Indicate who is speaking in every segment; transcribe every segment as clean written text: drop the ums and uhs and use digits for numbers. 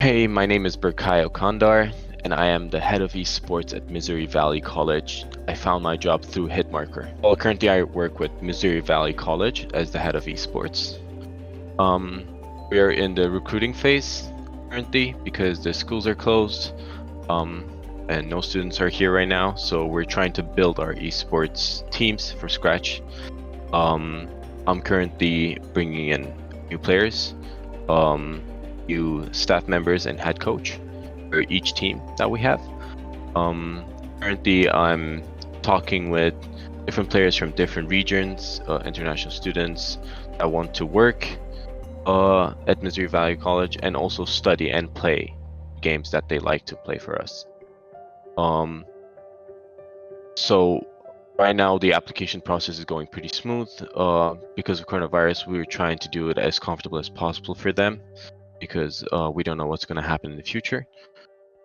Speaker 1: Hey, my name is Berkay Kandar, and I am the head of esports at Missouri Valley College. I found my job through Hitmarker. Well, currently I work with Missouri Valley College as the head of esports. Um, we are in the recruiting phase currently because the schools are closed, and no students are here right now. So we're trying to build our esports teams from scratch. I'm currently bringing in new players. New staff members and head coach for each team that we have. Currently, I'm talking with different players from different regions, international students that want to work at Missouri Valley College and also study and play games that they like to play for us. So right now the application process is going pretty smooth. Because of coronavirus, we were trying to do it as comfortable as possible for them, because we don't know what's going to happen in the future.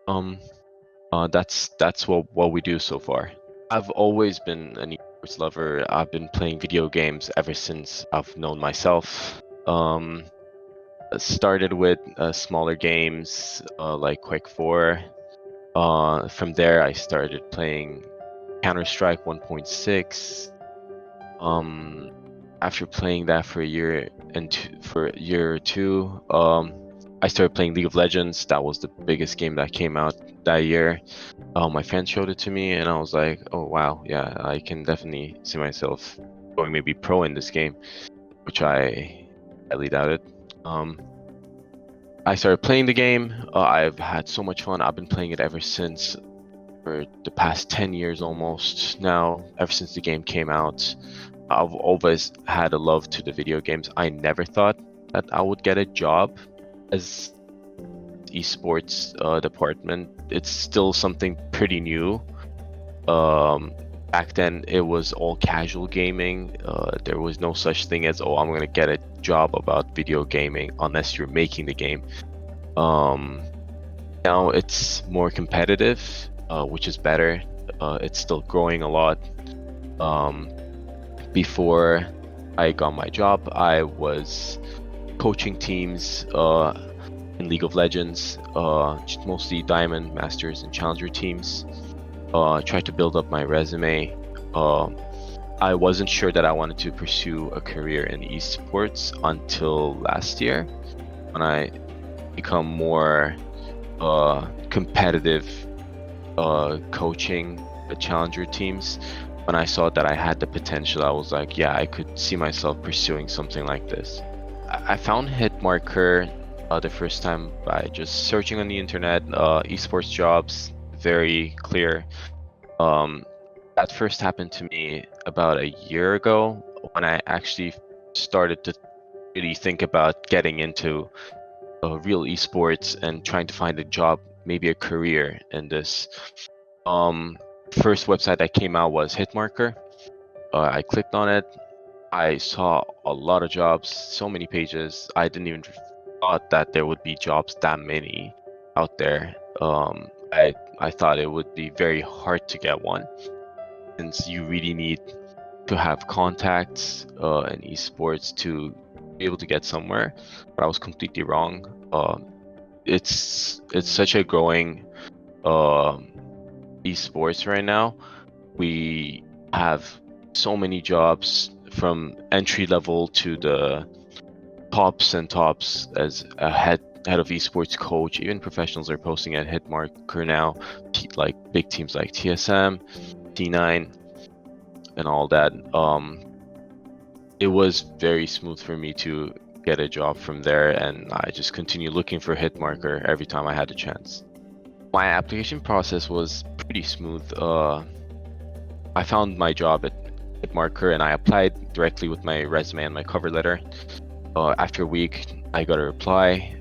Speaker 1: That's what we do so far. I've always been an esports lover. I've been playing video games ever since I've known myself. Started with smaller games like Quake 4. From there, I started playing Counter-Strike 1.6. After playing that for a year for a year or two, I started playing League of Legends. That was the biggest game that came out that year. My friend showed it to me, and I was like, "Oh wow, yeah, I can definitely see myself going maybe pro in this game," which I highly doubted. I started playing the game. I've had so much fun. I've been playing it ever since, for the past 10 years almost now. Ever since the game came out, I've always had a love to the video games. I never thought that I would get a job as esports department. It's still something pretty new. Back then it was all casual gaming. There was no such thing as, oh, I'm gonna get a job about video gaming unless you're making the game. Now it's more competitive, which is better. It's still growing a lot. Before I got my job, I was coaching teams in League of Legends, mostly Diamond, Masters, and Challenger teams. Tried to build up my resume. I wasn't sure that I wanted to pursue a career in esports until last year, when I become more competitive coaching the Challenger teams. When I saw that I had the potential, I was like, yeah, I could see myself pursuing something like this. I found Hitmarker the first time by just searching on the internet, esports jobs, very clear. That first happened to me about a year ago, when I actually started to really think about getting into real esports and trying to find a job, maybe a career in this. First website that came out was Hitmarker. I clicked on it. I saw a lot of jobs, so many pages. I didn't even thought that there would be jobs that many out there. I thought it would be very hard to get one, since you really need to have contacts in esports to be able to get somewhere. But I was completely wrong. It's such a growing esports right now. We have so many jobs, from entry level to the tops and tops, as a head of esports coach. Even professionals are posting at Hitmarker now, like big teams like TSM, T9, and all that. It was very smooth for me to get a job from there, and I just continue looking for Hitmarker every time I had a chance. My application process was pretty smooth. I found my job at Hitmarker, and I applied directly with my resume and my cover letter. After a week, I got a reply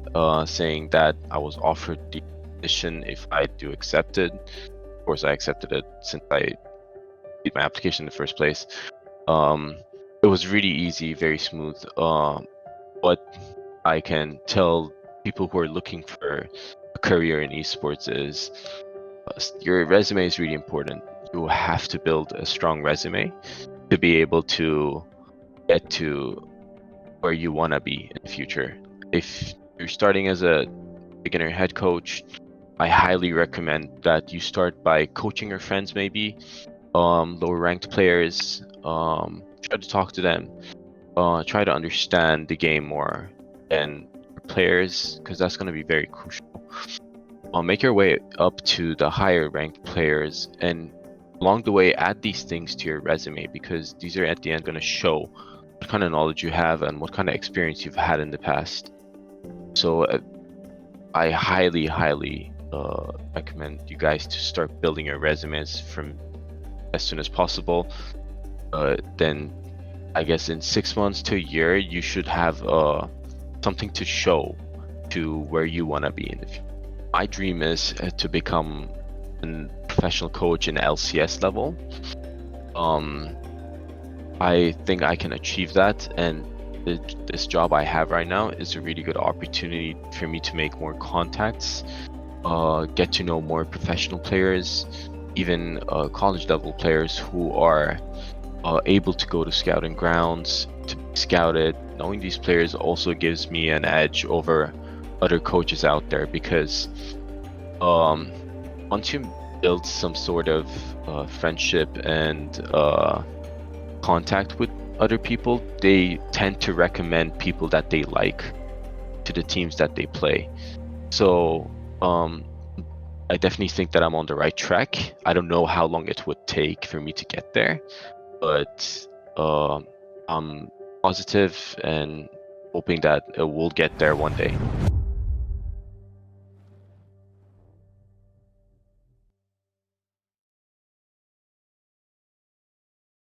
Speaker 1: saying that I was offered the position if I do accept it. Of course, I accepted it since I did my application in the first place. It was really easy, very smooth. What I can tell people who are looking for a career in esports is, your resume is really important. You have to build a strong resume to be able to get to where you want to be in the future. If you're starting as a beginner head coach, I highly recommend that you start by coaching your friends, maybe lower ranked players. Try to talk to them. Try to understand the game more and players, because that's going to be very crucial. Make your way up to the higher ranked players, and along the way add these things to your resume, because these are at the end going to show what kind of knowledge you have and what kind of experience you've had in the past. So I highly recommend you guys to start building your resumes from as soon as possible. Then I guess in 6 months to a year you should have something to show to where you want to be in the future. My dream is to become a professional coach in LCS level. I think I can achieve that, and this job I have right now is a really good opportunity for me to make more contacts, get to know more professional players, even college level players who are able to go to scouting grounds to be scouted. Knowing these players also gives me an edge over other coaches out there, because once you build some sort of friendship and contact with other people, they tend to recommend people that they like to the teams that they play. So I definitely think that I'm on the right track. I don't know how long it would take for me to get there, but I'm positive and hoping that it will get there one day.